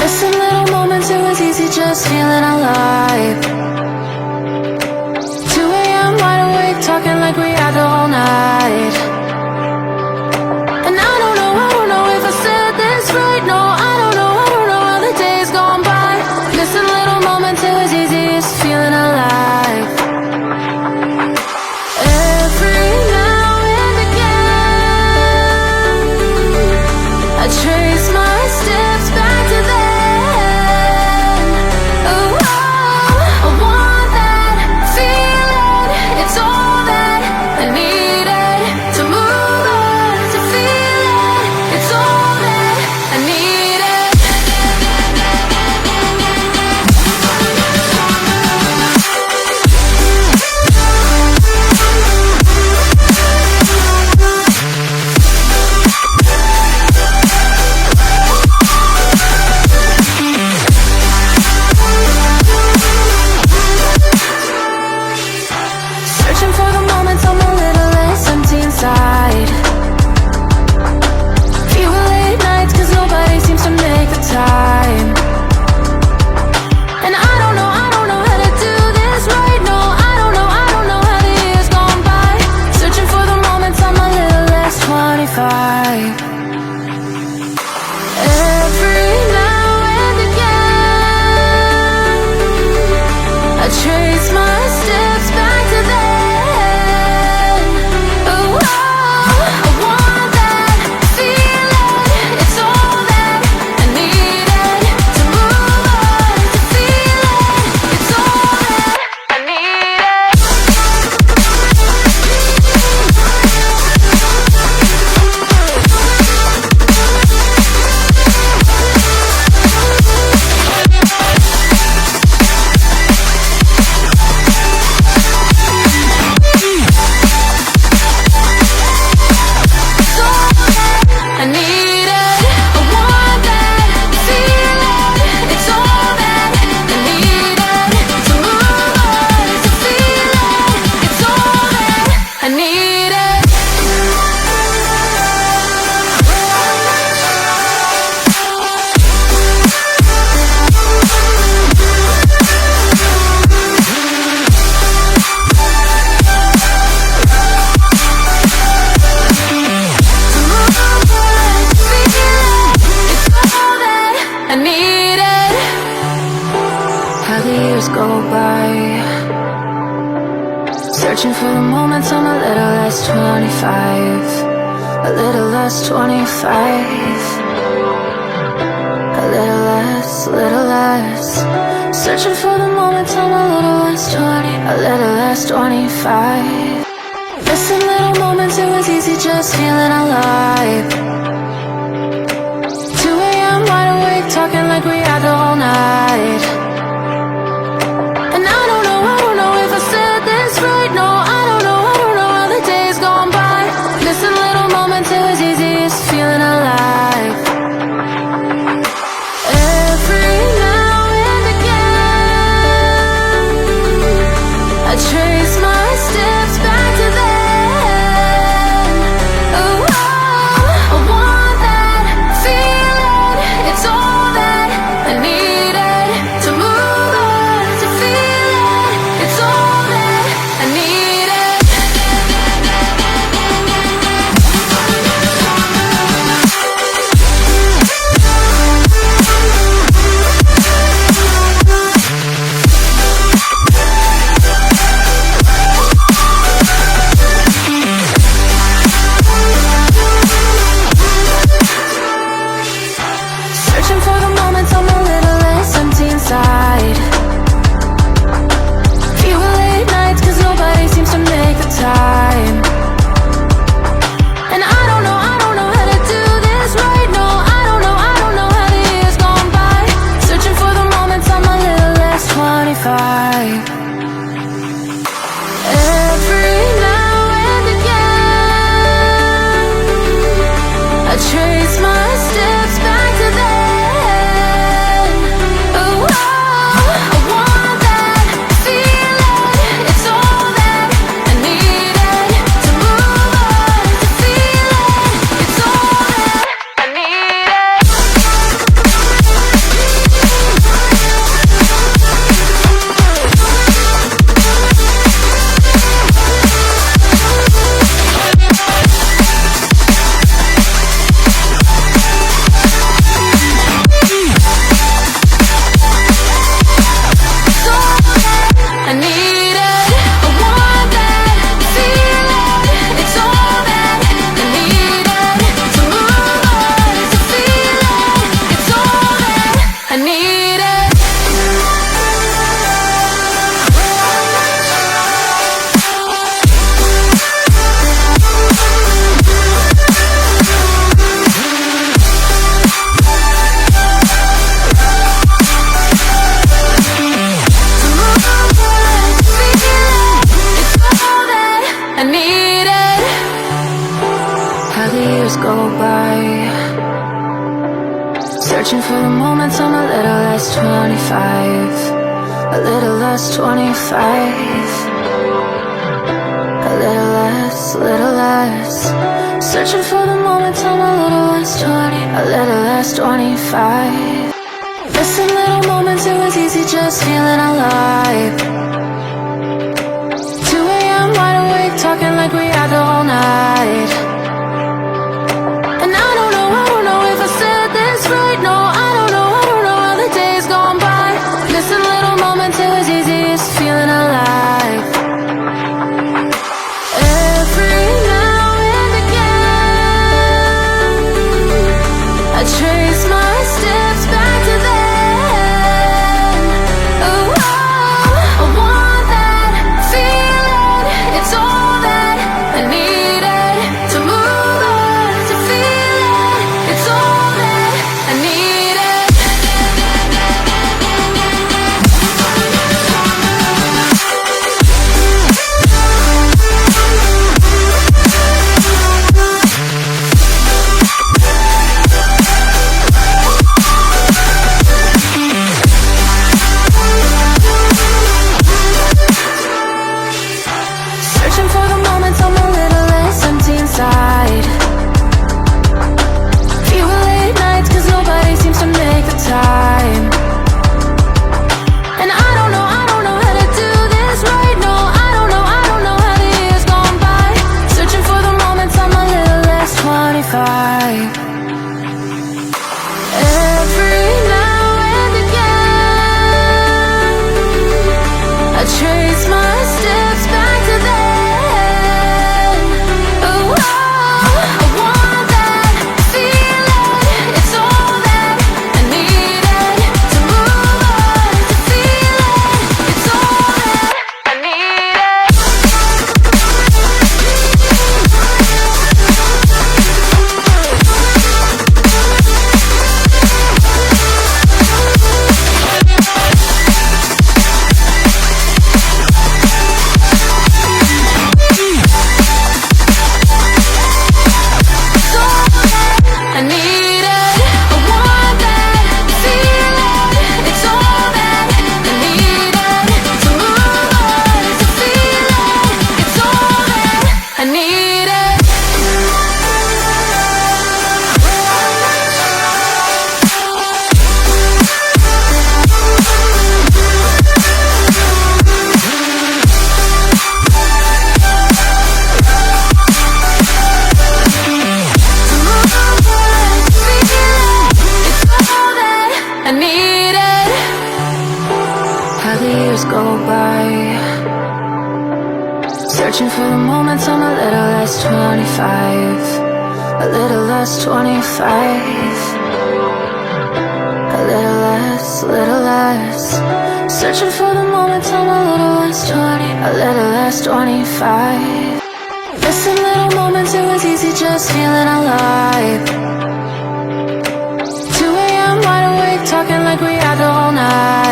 Missing little moments, it was easy just feeling alive. 2 a.m. wide awake, talking like we had the whole night. And I don't know if I said this right. No, I don't know how the days gone by. Missing little moments, it was easy just feeling alive. Every now and again, I trace my steps back to then. Oh, I want that feeling. It's all that I needed to move on, to feel it. It's all that I needed. Searching for the moments I'm a little less empty inside. Fewer late nights cause nobody seems to make the time. And I don't know how to do this right. No, I don't know how the years gone by. Searching for the moments I'm a little less 25. Every now and again, I trace my steps back to then. Oh, I want that feeling. It's all that I needed to move on, to feel it. It's all that I needed. I needed. I want that feeling. It's all that I needed to move on, to feel it. It's all that I needed. I needed. How the years go by, searching for the moments I'm a little less 25, a little less 25, a little less, searching for the moments I'm a little less 20, a little less 25. Missing little moments, it was easy just feeling alive. 2 a.m. wide awake, talking like we had the whole night. And I don't know if I said this right. No, I don't know how the days gone by. Missing little moments, it was easy just feeling alive. Every now and again, I trace my steps back to then. Oh, I want moments I'm a little less 25. A little less 25. A little less, little less. Searching for the moments I'm a little less 20. A little less 25. Missing little moments, it was easy just feeling alive. 2 a.m. wide awake, talking like we had the whole night. And I don't know if I said this right. No, I don't know how the days gone by. Missing little moments, it was easy just feeling alive. Every now and again, I trace my steps back to then. Oh, I want that feeling. It's all that I needed to move on, to feel it. It's all that I needed. Searching for the moments I'm a little less empty inside. Fewer late nights cause nobody seems to make the time. And I don't know how to do this right. No, I don't know how the years gone by. Searching for the moments I'm a little less 25. Every now and again, I trace my steps back to then. Oh, I want that feeling. It's all that I needed to move on, to feel it. It's all that I needed. I needed, I want that feeling. It's all that I needed to move on, to feel it. It's all that I needed. To move on, to feel it. It's all that I needed. How the years go by, searching for the moments I'm a little less 25. A little less 25. A little less, little less. Searching for the moments I'm a little less 20. A little less 25. Missing little moments, it was easy just feeling alive. 2 a.m. wide awake, talking like we had the whole night.